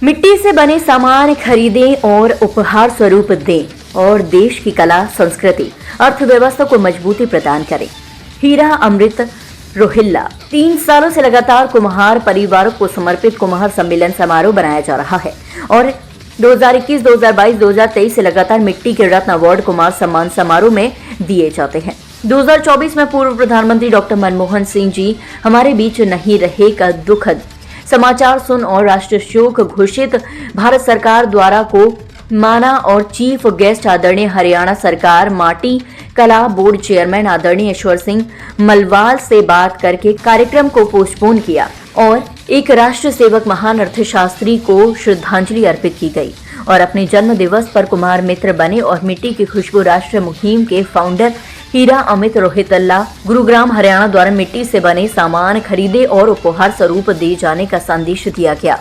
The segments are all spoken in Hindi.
मिट्टी से बने सामान खरीदें और उपहार स्वरूप दें और देश की कला, संस्कृति, अर्थव्यवस्था को मजबूती प्रदान करें। हीरा अमृत रोहिल्ला 3 सालों से लगातार कुम्हार परिवारों को समर्पित कुम्हार सम्मेलन समारोह बनाया जा रहा है और 2021, 2022, 2023 से लगातार मिट्टी के रत्न अवार्ड कुम्हार सम्मान समारोह में दिए जाते हैं। 2024 में पूर्व प्रधानमंत्री डॉक्टर मनमोहन सिंह जी हमारे बीच नहीं रहे का दुखद समाचार सुन और राष्ट्रीय शोक घोषित भारत सरकार द्वारा को माना और चीफ गेस्ट आदरणीय हरियाणा सरकार माटी कला बोर्ड चेयरमैन आदरणीय ईश्वर सिंह मलवाल से बात करके कार्यक्रम को पोस्टपोन किया और एक राष्ट्र सेवक महान अर्थशास्त्री को श्रद्धांजलि अर्पित की गई और अपने जन्म दिवस पर कुम्हार मित्र बने और मिट्टी की खुशबू राष्ट्रीय मुहिम के फाउंडर हीरा अमित रोहितल्ला गुरुग्राम हरियाणा द्वारा मिट्टी से बने सामान खरीदे और उपहार स्वरूप दिए जाने का संदेश दिया गया।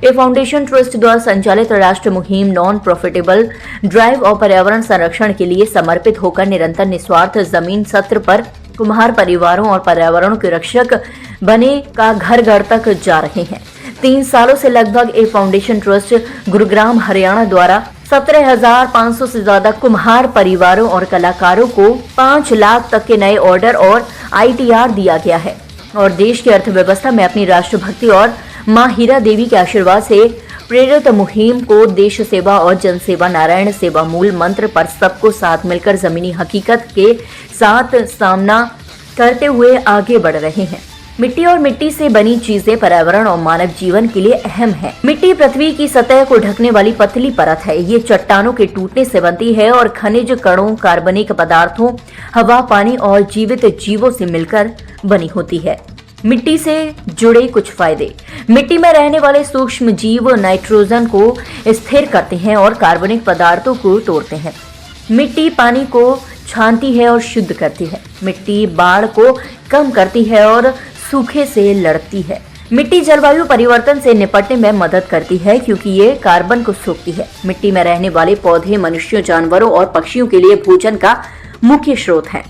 ये फाउंडेशन ट्रस्ट द्वारा संचालित राष्ट्रीय मुहिम नॉन प्रॉफिटेबल ड्राइव और पर्यावरण संरक्षण के लिए समर्पित होकर निरंतर निस्वार्थ जमीन सत्र पर कुम्हार परिवारों और पर्यावरण के रक्षक बने का घर घर तक जा रहे हैं। 3 सालों से लगभग ये फाउंडेशन ट्रस्ट गुरुग्राम हरियाणा द्वारा 17,500 से ज्यादा कुम्हार परिवारों और कलाकारों को 5 लाख तक के नए ऑर्डर और ITR दिया गया है और देश की अर्थव्यवस्था में अपनी राष्ट्रभक्ति और मां हीरा देवी के आशीर्वाद से प्रेरित मुहिम को देश सेवा और जनसेवा नारायण सेवा मूल मंत्र पर सबको साथ मिलकर जमीनी हकीकत के साथ सामना करते हुए आगे बढ़ रहे हैं। मिट्टी और मिट्टी से बनी चीजें पर्यावरण और मानव जीवन के लिए अहम है। मिट्टी पृथ्वी की सतह को ढकने वाली पतली परत है। ये चट्टानों के टूटने से बनती है और खनिज कणों, कार्बनिक पदार्थों, हवा, पानी और जीवित जीवों से मिलकर बनी होती है। मिट्टी से जुड़े कुछ फायदे। मिट्टी में रहने वाले सूक्ष्म जीव नाइट्रोजन को स्थिर करते हैं और कार्बनिक पदार्थों को तोड़ते हैं। मिट्टी पानी को छानती है और शुद्ध करती है। मिट्टी बाढ़ को कम करती है और सूखे से लड़ती है। मिट्टी जलवायु परिवर्तन से निपटने में मदद करती है क्योंकि ये कार्बन को सोखती है। मिट्टी में रहने वाले पौधे मनुष्यों, जानवरों और पक्षियों के लिए भोजन का मुख्य स्रोत है।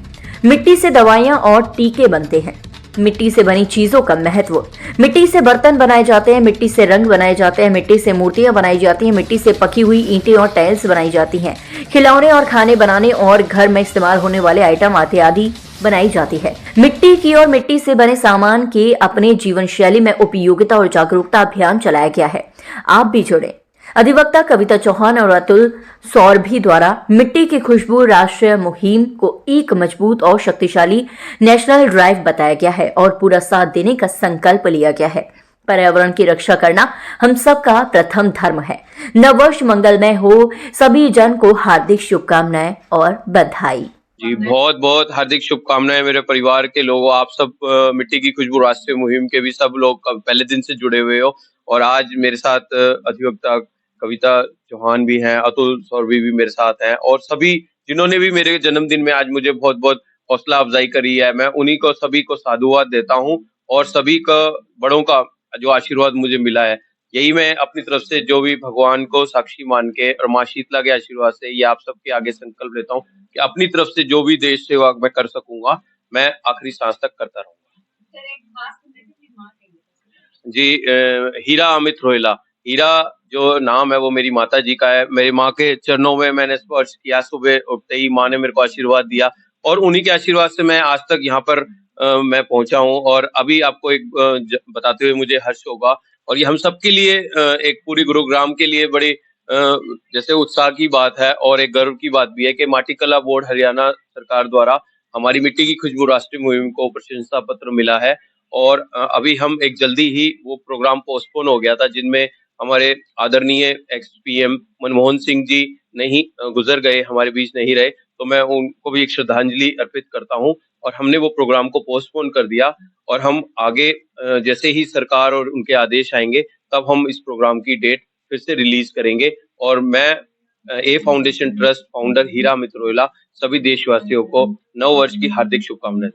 मिट्टी से दवाइयां और टीके बनते हैं। मिट्टी से बनी चीजों का महत्व। मिट्टी से बर्तन बनाए जाते हैं, मिट्टी से रंग बनाए जाते हैं, मिट्टी से मूर्तियां बनाई जाती हैं, मिट्टी से पकी हुई ईंटें और टाइल्स बनाई जाती हैं, खिलौने और खाने बनाने और घर में इस्तेमाल होने वाले आइटम इत्यादि बनाई जाती है। मिट्टी की और मिट्टी से बने सामान के अपने जीवन शैली में उपयोगिता और जागरूकता अभियान चलाया गया है। आप भी जुड़े। अधिवक्ता कविता चौहान और अतुल सौरभी द्वारा मिट्टी की खुशबू राष्ट्रीय मुहिम को एक मजबूत और शक्तिशाली नेशनल ड्राइव बताया गया है और पूरा साथ देने का संकल्प लिया गया है। पर्यावरण की रक्षा करना हम सबका प्रथम धर्म है। नववर्ष मंगलमय हो। सभी जन को हार्दिक शुभकामनाएं और बधाई। जी, बहुत बहुत हार्दिक शुभकामनाएं मेरे परिवार के लोगों। आप सब मिट्टी की खुशबू राष्ट्रीय मुहिम के भी सब लोग पहले दिन से जुड़े हुए हो और आज मेरे साथ अधिवक्ता कविता चौहान भी हैं, अतुल सौरभी भी मेरे साथ हैं और सभी जिन्होंने भी मेरे जन्मदिन में आज मुझे बहुत बहुत हौसला अफजाई करी है। मैं उन्हीं को सभी को साधुवाद देता हूं और सभी का बड़ों का जो आशीर्वाद मुझे मिला है, यही मैं अपनी तरफ से जो भी भगवान को साक्षी मान के और माँ शीतला के आशीर्वाद से ये आप सबके आगे संकल्प लेता हूँ कि अपनी तरफ से जो भी देश सेवा मैं कर सकूंगा मैं आखिरी सांस तक करता रहूंगा। जी, हीरा अमित रोहिला। हीरा जो नाम है वो मेरी माता जी का है। मेरी माँ के चरणों में मैंने स्पर्श किया। सुबह उठते ही माँ ने मेरे को आशीर्वाद दिया और उन्हीं के आशीर्वाद से मैं आज तक यहाँ पर मैं पहुंचा हूँ और अभी आपको एक बताते हुए मुझे हर्ष होगा और ये हम सबके लिए एक पूरी गुरुग्राम के लिए बड़ी जैसे उत्साह की बात है और एक गर्व की बात भी है कि माटी कला बोर्ड हरियाणा सरकार द्वारा हमारी मिट्टी की खुशबू राष्ट्रीय मुहिम को प्रशंसा पत्र मिला है और अभी हम एक जल्दी ही वो प्रोग्राम पोस्टपोन हो गया था जिनमें हमारे आदरणीय एक्स PM मनमोहन सिंह जी नहीं गुजर गए, हमारे बीच नहीं रहे, तो मैं उनको भी एक श्रद्धांजलि अर्पित करता हूं और हमने वो प्रोग्राम को पोस्टपोन कर दिया और हम आगे जैसे ही सरकार और उनके आदेश आएंगे तब हम इस प्रोग्राम की डेट फिर से रिलीज करेंगे और मैं ए फाउंडेशन ट्रस्ट फाउंडर हीरा अमित रोहिला सभी देशवासियों को नव वर्ष की हार्दिक शुभकामनाएं।